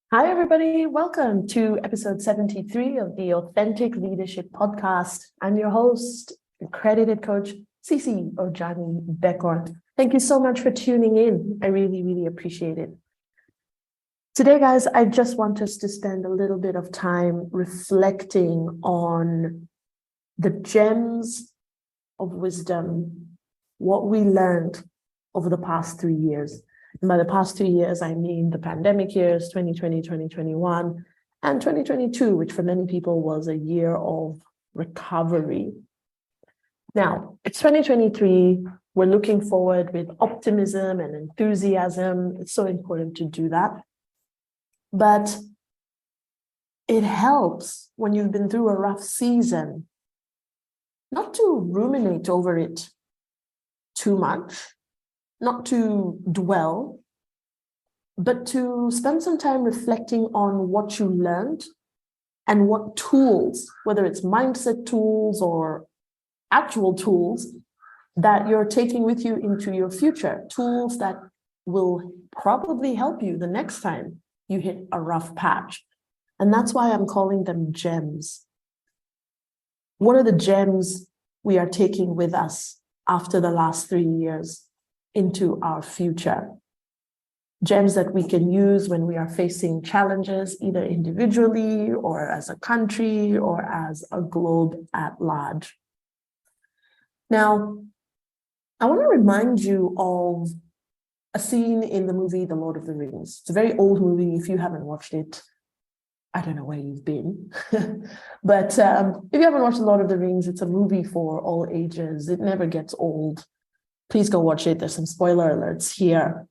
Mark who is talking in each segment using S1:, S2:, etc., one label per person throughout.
S1: Hi, everybody. Welcome to episode 73 of the Authentic Leadership Podcast. I'm your host, accredited coach, CC Ojany-Bekhor. Thank you so much for tuning in. I really, really appreciate it. Today, guys, I just want us to spend a little bit of time reflecting on the gems of wisdom, what we learned over the past 3 years. And by the past 2 years, I mean the pandemic years, 2020, 2021, and 2022, which for many people was a year of recovery. Now, it's 2023. We're looking forward with optimism and enthusiasm. It's so important to do that. But it helps when you've been through a rough season not to ruminate over it too much, not to dwell, but to spend some time reflecting on what you learned and what tools, whether it's mindset tools or actual tools, that you're taking with you into your future, tools that will probably help you the next time you hit a rough patch. And that's why I'm calling them gems. What are the gems we are taking with us after the last 3 years into our future? Gems that we can use when we are facing challenges, either individually or as a country or as a globe at large. Now, I want to remind you of a scene in the movie The Lord of the Rings. It's a very old movie. If you haven't watched it, I don't know where you've been. But if you haven't watched The Lord of the Rings, it's a movie for all ages. It never gets old. Please go watch it. There's some spoiler alerts here.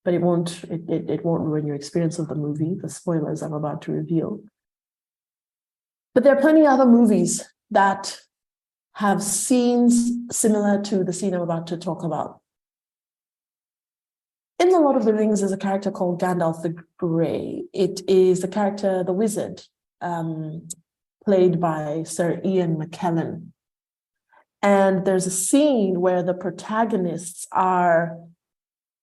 S1: But it won't ruin your experience of the movie, the spoilers I'm about to reveal. But there are plenty of other movies that have scenes similar to the scene I'm about to talk about. In The Lord of the Rings is a character called Gandalf the Grey. It is the character, the wizard, played by Sir Ian McKellen. And there's a scene where the protagonists are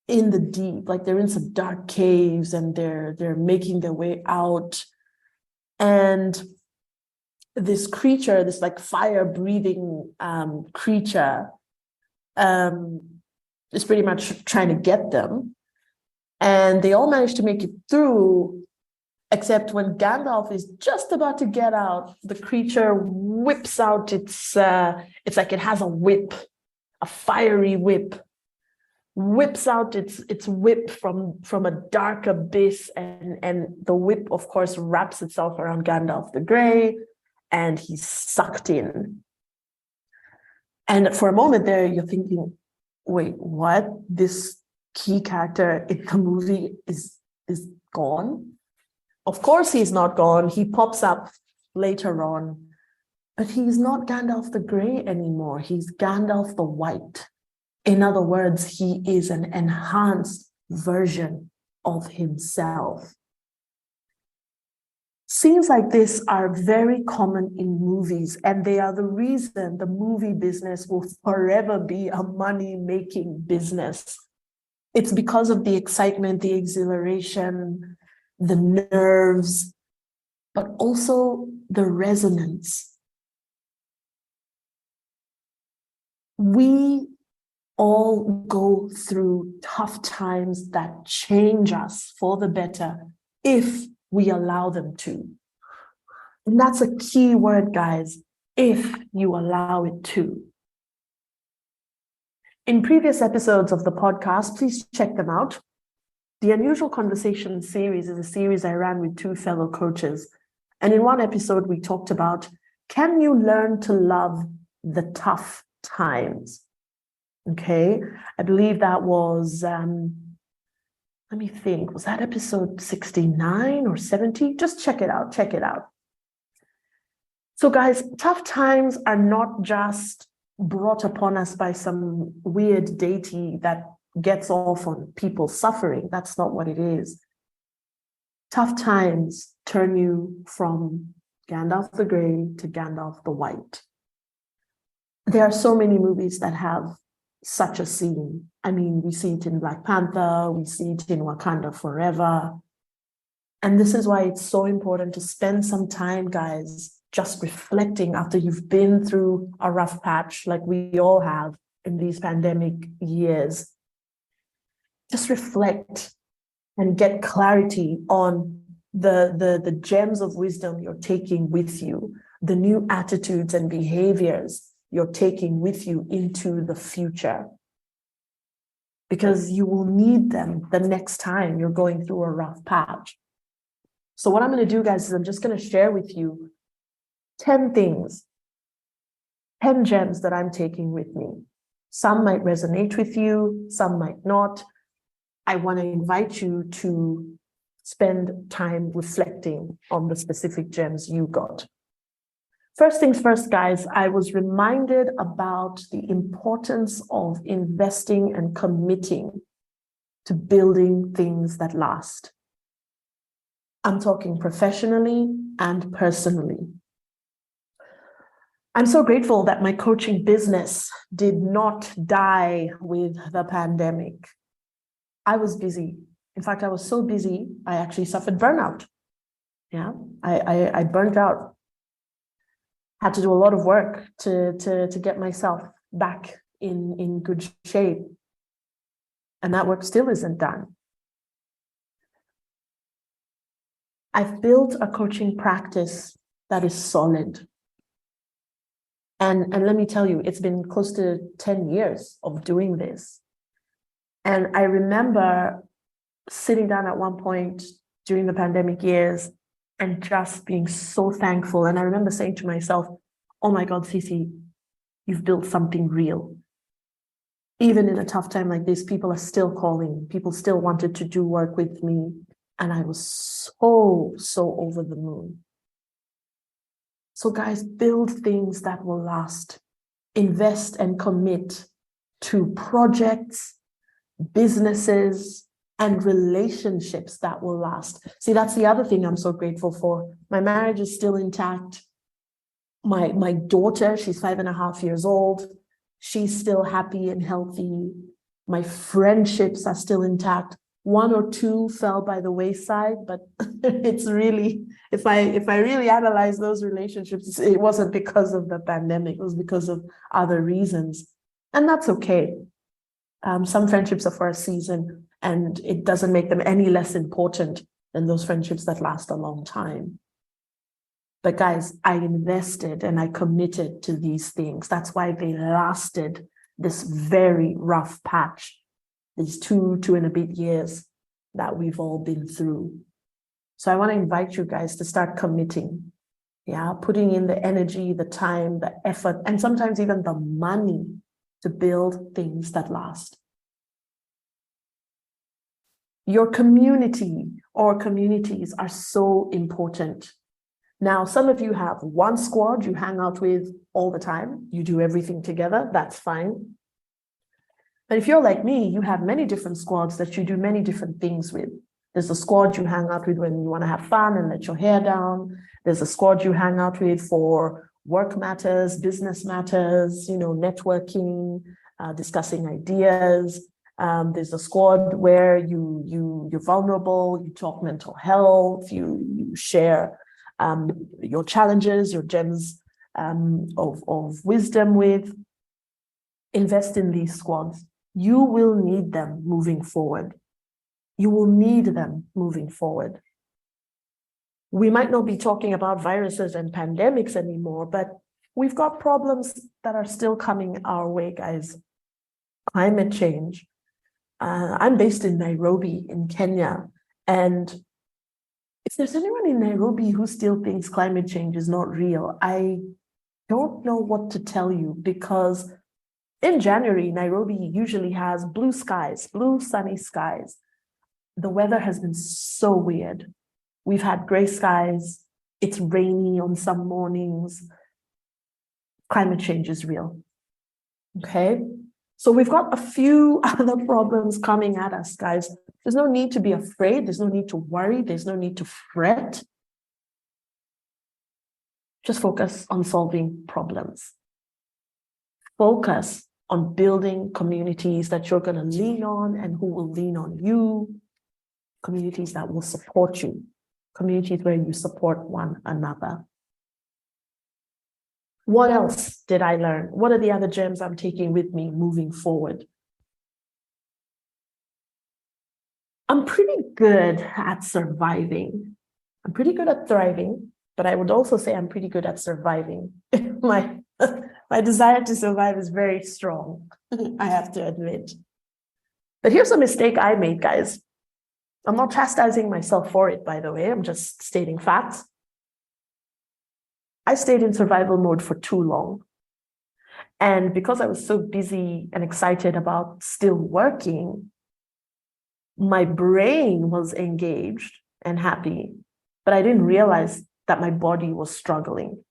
S1: in the deep, like they're in some dark caves and they're making their way out. And this creature, this like fire-breathing creature, is pretty much trying to get them. And they all manage to make it through, except when Gandalf is just about to get out, the creature whips out it's like it has a whip, a fiery whip, whips out its whip from a dark abyss, and the whip, of course, wraps itself around Gandalf the Grey, and he's sucked in. And for a moment there, you're thinking, wait, what? This key character in the movie is gone? Of course he's not gone. He pops up later on, but he's not Gandalf the Grey anymore. He's Gandalf the White. In other words, he is an enhanced version of himself. Scenes like this are very common in movies, and they are the reason the movie business will forever be a money-making business. It's because of the excitement, the exhilaration, the nerves, but also the resonance. We all go through tough times that change us for the better if we allow them to. And that's a key word, guys, if you allow it to. In previous episodes of the podcast, please check them out. The Unusual Conversation series is a series I ran with 2 fellow coaches. And in one episode, we talked about, can you learn to love the tough times? Okay, I believe that was, let me think, was that episode 69 or 70? Just check it out, So guys, tough times are not just brought upon us by some weird deity that gets off on people suffering. That's not what it is. Tough times turn you from Gandalf the Grey to Gandalf the White. There are so many movies that have such a scene. I mean, we see it in Black Panther, we see it in Wakanda Forever. And this is why it's so important to spend some time, guys, just reflecting after you've been through a rough patch like we all have in these pandemic years. Just reflect and get clarity on the gems of wisdom you're taking with you, the new attitudes and behaviors you're taking with you into the future. Because you will need them the next time you're going through a rough patch. So what I'm going to do, guys, is I'm just going to share with you 10 things, 10 gems that I'm taking with me. Some might resonate with you, some might not. I want to invite you to spend time reflecting on the specific gems you got. First things first, guys, I was reminded about the importance of investing and committing to building things that last. I'm talking professionally and personally. I'm so grateful that my coaching business did not die with the pandemic. I was busy. In fact, I was so busy, I actually suffered burnout. Yeah, I burnt out. Had to do a lot of work to get myself back in good shape. And that work still isn't done. I've built a coaching practice that is solid. And let me tell you, it's been close to 10 years of doing this. And I remember sitting down at one point during the pandemic years and just being so thankful. And I remember saying to myself, oh my God, Cece, you've built something real. Even in a tough time like this, people are still calling. People still wanted to do work with me. And I was so over the moon. So guys, build things that will last. Invest and commit to projects, businesses, and relationships that will last. See, that's the other thing I'm so grateful for. My marriage is still intact. My daughter, she's 5.5 years old. She's still happy and healthy. My friendships are still intact. One or two fell by the wayside, but it's really, if I really analyze those relationships, it wasn't because of the pandemic, it was because of other reasons. And that's okay. Some friendships are for a season, and it doesn't make them any less important than those friendships that last a long time. But guys, I invested and I committed to these things. That's why they lasted this very rough patch, these two and a bit years that we've all been through. So I want to invite you guys to start committing, putting in the energy, the time, the effort, and sometimes even the money to build things that last. Your community or communities are so important. Now, some of you have one squad you hang out with all the time. You do everything together. That's fine. But if you're like me, you have many different squads that you do many different things with. There's a squad you hang out with when you want to have fun and let your hair down. There's a squad you hang out with for work matters, business matters, networking, discussing ideas. There's a squad where you're vulnerable, you talk mental health, you share your challenges, your gems of wisdom with. Invest in these squads. You will need them moving forward. You will need them moving forward. We might not be talking about viruses and pandemics anymore, but we've got problems that are still coming our way, guys. Climate change. I'm based in Nairobi in Kenya, and if there's anyone in Nairobi who still thinks climate change is not real, I don't know what to tell you, because in January, Nairobi usually has blue skies, blue sunny skies. The weather has been so weird. We've had gray skies. It's rainy on some mornings. Climate change is real. Okay? So we've got a few other problems coming at us, guys. There's no need to be afraid. There's no need to worry. There's no need to fret. Just focus on solving problems. Focus on building communities that you're going to lean on and who will lean on you, communities that will support you. communities where you support one another. What else did I learn? What are the other gems I'm taking with me moving forward? I'm pretty good at surviving. I'm pretty good at thriving, but I would also say I'm pretty good at surviving. My desire to survive is very strong, I have to admit. But here's a mistake I made, guys. I'm not chastising myself for it, by the way. I'm just stating facts. I stayed in survival mode for too long. And because I was so busy and excited about still working, my brain was engaged and happy, but I didn't realize that my body was struggling.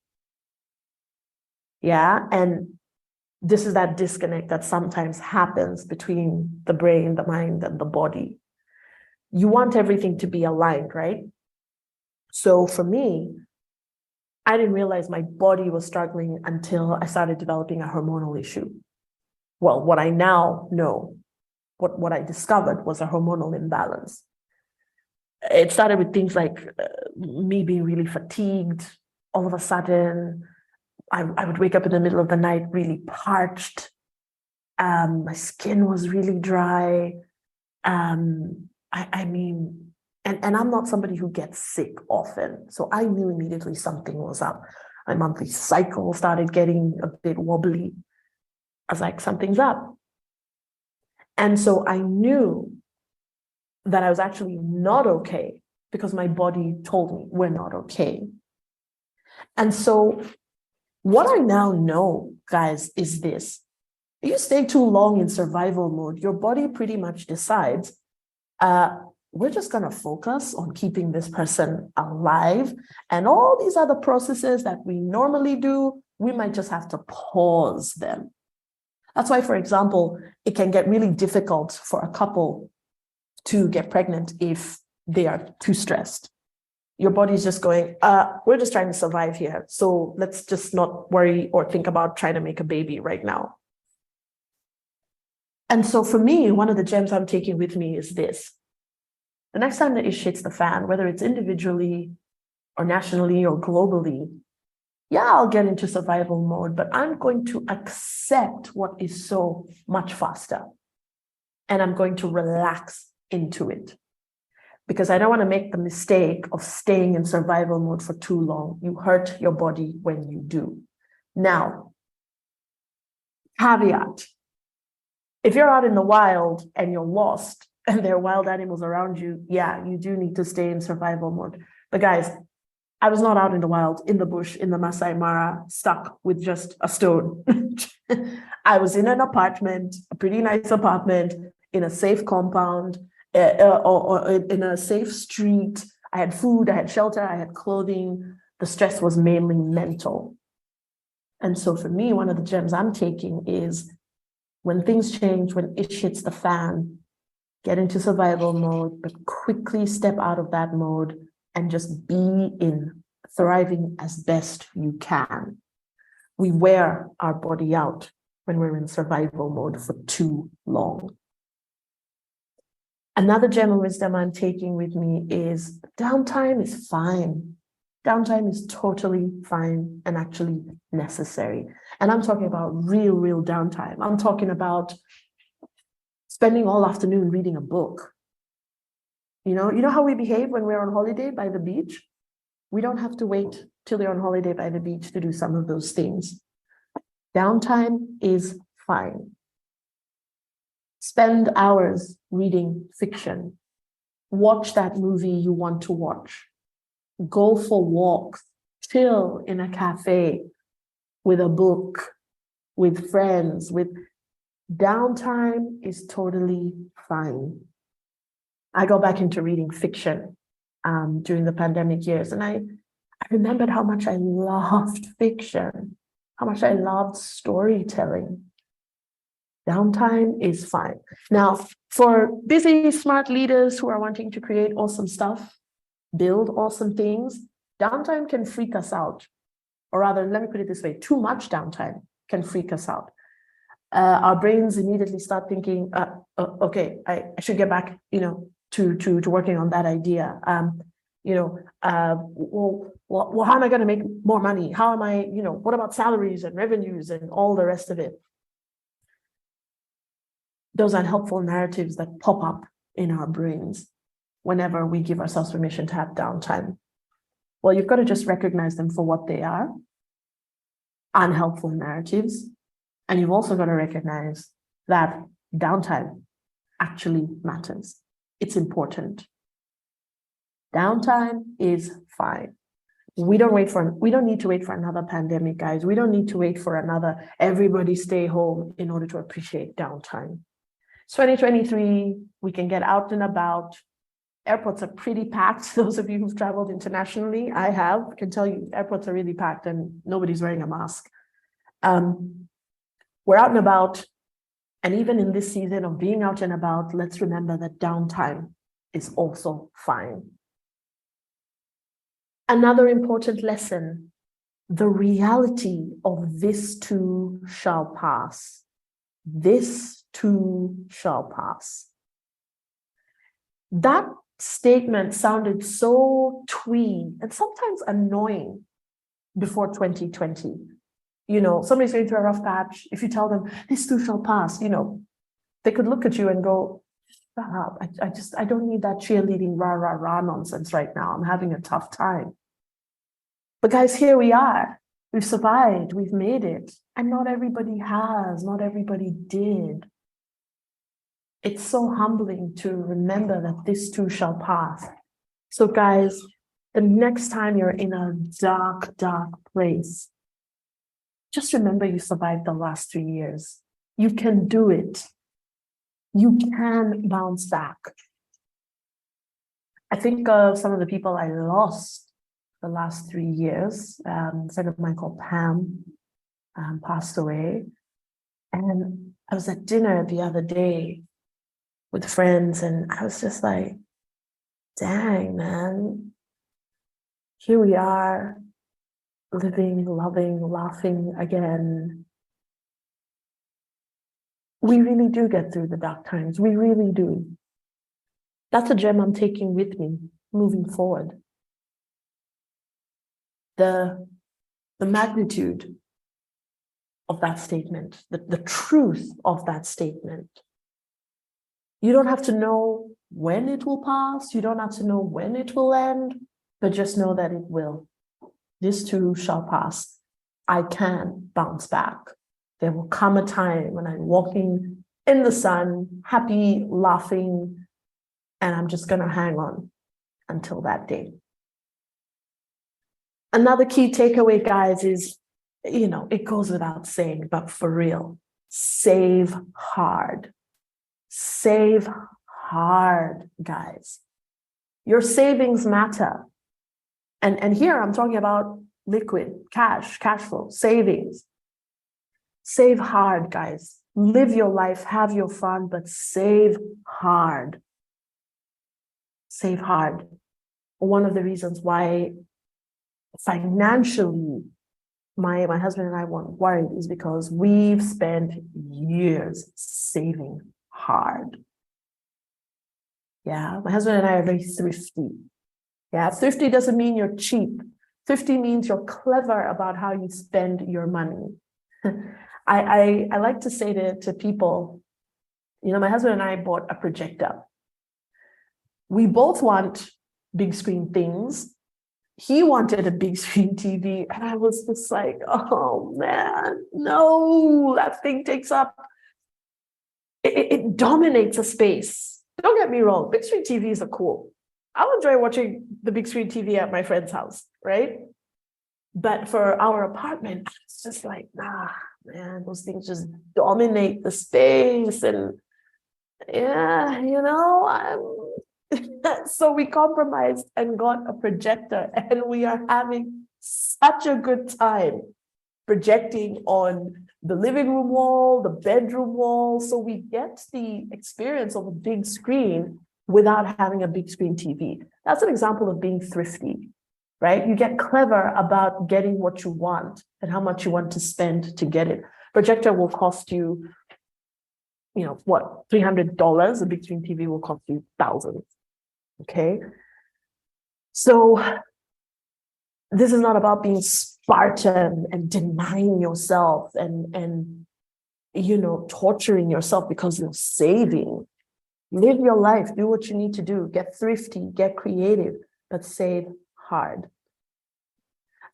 S1: Yeah, and this is that disconnect that sometimes happens between the brain, the mind, and the body. You want everything to be aligned, right? So for me, I didn't realize my body was struggling until I started developing a hormonal issue. Well, what I now know, what I discovered was a hormonal imbalance. It started with things like me being really fatigued. All of a sudden, I would wake up in the middle of the night really parched. My skin was really dry. I mean, and I'm not somebody who gets sick often. So I knew immediately something was up. My monthly cycle started getting a bit wobbly. I was like, something's up. And so I knew that I was actually not okay because my body told me we're not okay. And so what I now know, guys, is this. If you stay too long in survival mode, your body pretty much decides, we're just going to focus on keeping this person alive. And all these other processes that we normally do, we might just have to pause them. That's why, for example, it can get really difficult for a couple to get pregnant if they are too stressed. Your body's just going, we're just trying to survive here. So let's just not worry or think about trying to make a baby right now. And so for me, one of the gems I'm taking with me is this. The next time the ish hits the fan, whether it's individually or nationally or globally, yeah, I'll get into survival mode, but I'm going to accept what is so much faster. And I'm going to relax into it. Because I don't want to make the mistake of staying in survival mode for too long. You hurt your body when you do. Now, caveat. If you're out in the wild and you're lost and there are wild animals around you, yeah, you do need to stay in survival mode. But guys, I was not out in the wild, in the bush, in the Masai Mara, stuck with just a stone. I was in an apartment, a pretty nice apartment, in a safe compound, or in a safe street. I had food, I had shelter, I had clothing. The stress was mainly mental. And so for me, one of the gems I'm taking is when things change, when it hits the fan, get into survival mode, but quickly step out of that mode and just be in thriving as best you can. We wear our body out when we're in survival mode for too long. Another gem of wisdom I'm taking with me is downtime is fine. Downtime is totally fine and actually necessary. And I'm talking about real downtime. I'm talking about spending all afternoon reading a book. You know how we behave when we're on holiday by the beach? We don't have to wait till you're on holiday by the beach to do some of those things. Downtime is fine. Spend hours reading fiction. Watch that movie you want to watch. Go for walks. Chill in a cafe with a book, with friends, with downtime is totally fine. I got back into reading fiction during the pandemic years, and I remembered how much I loved fiction, how much I loved storytelling. Downtime is fine. Now, for busy, smart leaders who are wanting to create awesome stuff, build awesome things, downtime can freak us out. Or rather, let me put it this way, too much downtime can freak us out. Our brains immediately start thinking, okay, I should get back, to working on that idea. Well, how am I going to make more money? How am I, what about salaries and revenues and all the rest of it? Those unhelpful narratives that pop up in our brains whenever we give ourselves permission to have downtime. Well, you've got to just recognize them for what they are, unhelpful narratives. And you've also got to recognize that downtime actually matters. It's important. Downtime is fine. We don't need to wait for another pandemic, guys. We don't need to wait for another everybody stay home in order to appreciate downtime. It's 2023, we can get out and about. Airports are pretty packed. Those of you who've traveled internationally, can tell you airports are really packed and nobody's wearing a mask. We're out and about. And even in this season of being out and about, let's remember that downtime is also fine. Another important lesson, the reality of this too shall pass. This too shall pass. That statement sounded so twee and sometimes annoying before 2020. Somebody's going through a rough patch. If you tell them, this too shall pass, they could look at you and go, shut up. I don't need that cheerleading rah, rah, rah nonsense right now. I'm having a tough time. But guys, here we are. We've survived. We've made it. And not everybody has. Not everybody did. It's so humbling to remember that this too shall pass. So guys, the next time you're in a dark, dark place, just remember you survived the last 3 years. You can do it. You can bounce back. I think of some of the people I lost the last 3 years. A friend of mine called Pam passed away. And I was at dinner the other day with friends, and I was just like, dang, man, here we are, living, loving, laughing again. We really do get through the dark times. We really do. That's a gem I'm taking with me moving forward. The magnitude of that statement, the truth of that statement. You don't have to know when it will pass. You don't have to know when it will end, but just know that it will. This too shall pass. I can bounce back. There will come a time when I'm walking in the sun, happy, laughing, and I'm just going to hang on until that day. Another key takeaway, guys, is, it goes without saying, but for real, save hard. Save hard, guys. Your savings matter. And here I'm talking about liquid, cash flow, savings. Save hard, guys. Live your life, have your fun, but save hard. Save hard. One of the reasons why financially my husband and I weren't worried is because we've spent years saving hard. Yeah, my husband and I are very thrifty. Yeah, thrifty doesn't mean you're cheap. Thrifty means you're clever about how you spend your money. I like to say to people, my husband and I bought a projector. We both want big screen things. He wanted a big screen TV, and I was just like, oh man, no, that thing takes up, it dominates a space. Don't get me wrong, big screen TVs are cool. I'll enjoy watching the big screen TV at my friend's house, right? But for our apartment, it's just like, nah, man, those things just dominate the space. And yeah, so we compromised and got a projector, and we are having such a good time projecting on the living room wall, the bedroom wall. So we get the experience of a big screen without having a big screen TV. That's an example of being thrifty, right? You get clever about getting what you want and how much you want to spend to get it. Projector will cost you, $300. A big screen TV will cost you thousands. Okay. So this is not about being Spartan and denying yourself and torturing yourself because you're saving. Live your life, do what you need to do, get thrifty, get creative, but save hard.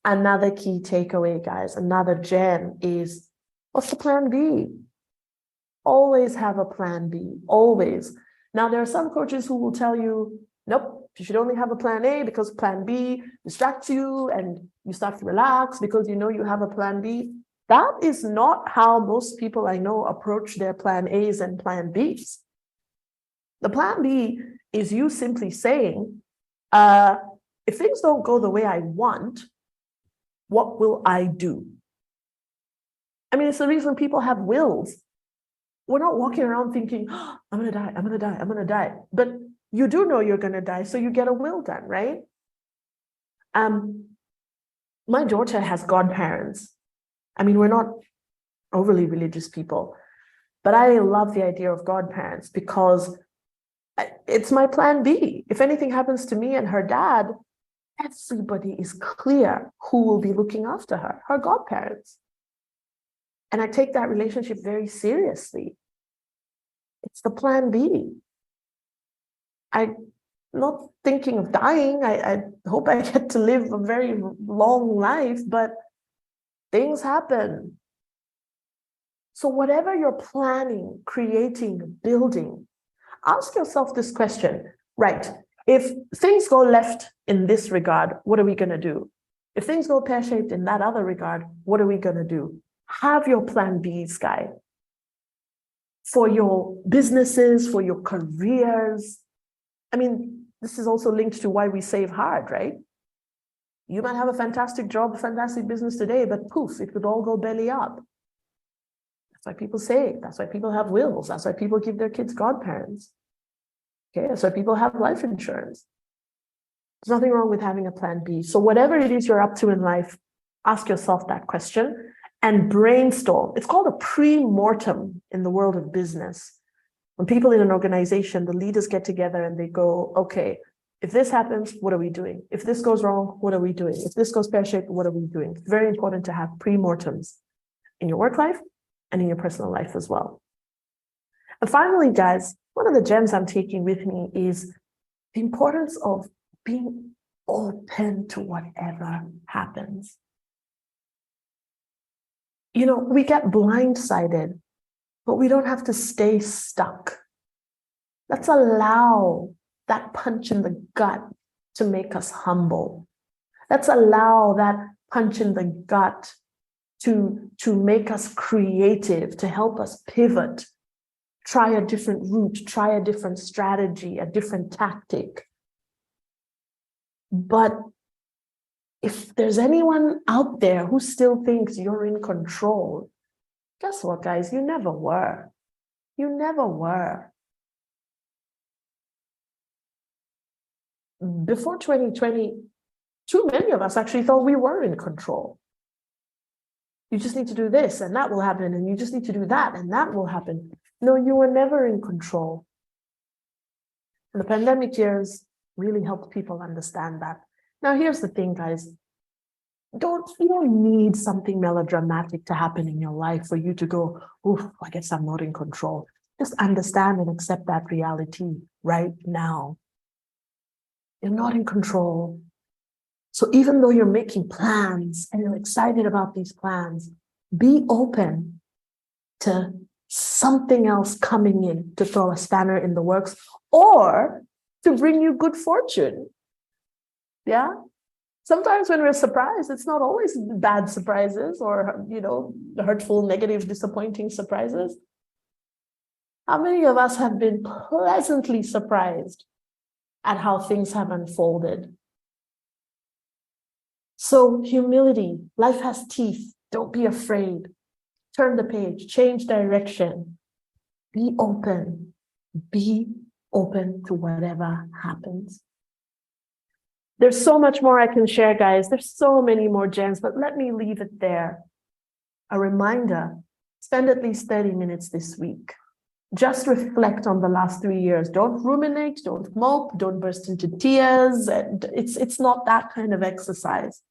S1: Another key takeaway, guys, another gem is, what's the plan B? Always have a plan B, always. Now, there are some coaches who will tell you, nope, you should only have a plan A because plan B distracts you and you start to relax because you know you have a plan B. That is not how most people I know approach their plan A's and plan B's. The plan B is you simply saying, if things don't go the way I want, what will I do? I mean, it's the reason people have wills. We're not walking around thinking, oh, I'm going to die, I'm going to die, I'm going to die. But you do know you're going to die, so you get a will done, right? My daughter has godparents. I mean, we're not overly religious people, but I love the idea of godparents because it's my plan B. If anything happens to me and her dad, everybody is clear who will be looking after her godparents. And I take that relationship very seriously. It's the plan B. I'm not thinking of dying. I hope I get to live a very long life, but things happen. So whatever you're planning, creating, building, ask yourself this question, right? If things go left in this regard, what are we going to do? If things go pear-shaped in that other regard, what are we going to do? Have your plan B's, guy. For your businesses, for your careers. I mean, this is also linked to why we save hard, right? You might have a fantastic job, a fantastic business today, but poof, it could all go belly up. That's why people save. That's why people have wills. That's why people give their kids godparents. Okay, that's why people have life insurance. There's nothing wrong with having a plan B. So whatever it is you're up to in life, ask yourself that question and brainstorm. It's called a pre-mortem in the world of business. When people in an organization, the leaders get together and they go, okay, if this happens, what are we doing? If this goes wrong, what are we doing? If this goes pear-shaped, what are we doing? It's very important to have pre-mortems in your work life and in your personal life as well. And finally, guys, one of the gems I'm taking with me is the importance of being open to whatever happens. You know, we get blindsided, but we don't have to stay stuck. Let's allow that punch in the gut to make us humble. Let's allow that punch in the gut to make us creative, to help us pivot, try a different route, try a different strategy, a different tactic. But if there's anyone out there who still thinks you're in control, guess what, guys? You never were. You never were. Before 2020, too many of us actually thought we were in control. You just need to do this and that will happen, and you just need to do that and that will happen. No, you were never in control. And the pandemic years really helped people understand that. Now, here's the thing, guys. You don't need something melodramatic to happen in your life for you to go, oh, I guess I'm not in control. Just understand and accept that reality right now. You're not in control. So even though you're making plans and you're excited about these plans, be open to something else coming in to throw a spanner in the works or to bring you good fortune. Yeah? Sometimes when we're surprised, it's not always bad surprises or, hurtful, negative, disappointing surprises. How many of us have been pleasantly surprised at how things have unfolded? So humility, life has teeth. Don't be afraid. Turn the page, change direction. Be open. Be open to whatever happens. There's so much more I can share, guys. There's so many more gems, but let me leave it there. A reminder, spend at least 30 minutes this week. Just reflect on the last 3 years. Don't ruminate, don't mope, don't burst into tears. And it's not that kind of exercise.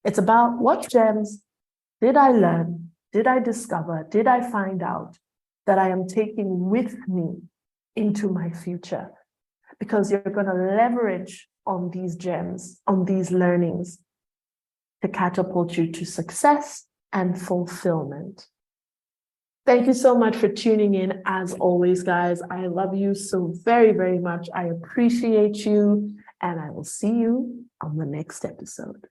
S1: It's about what gems did I learn, did I discover, did I find out that I am taking with me into my future? Because you're going to leverage on these gems, on these learnings to catapult you to success and fulfillment. Thank you so much for tuning in. As always, guys, I love you so very, very much. I appreciate you, and I will see you on the next episode.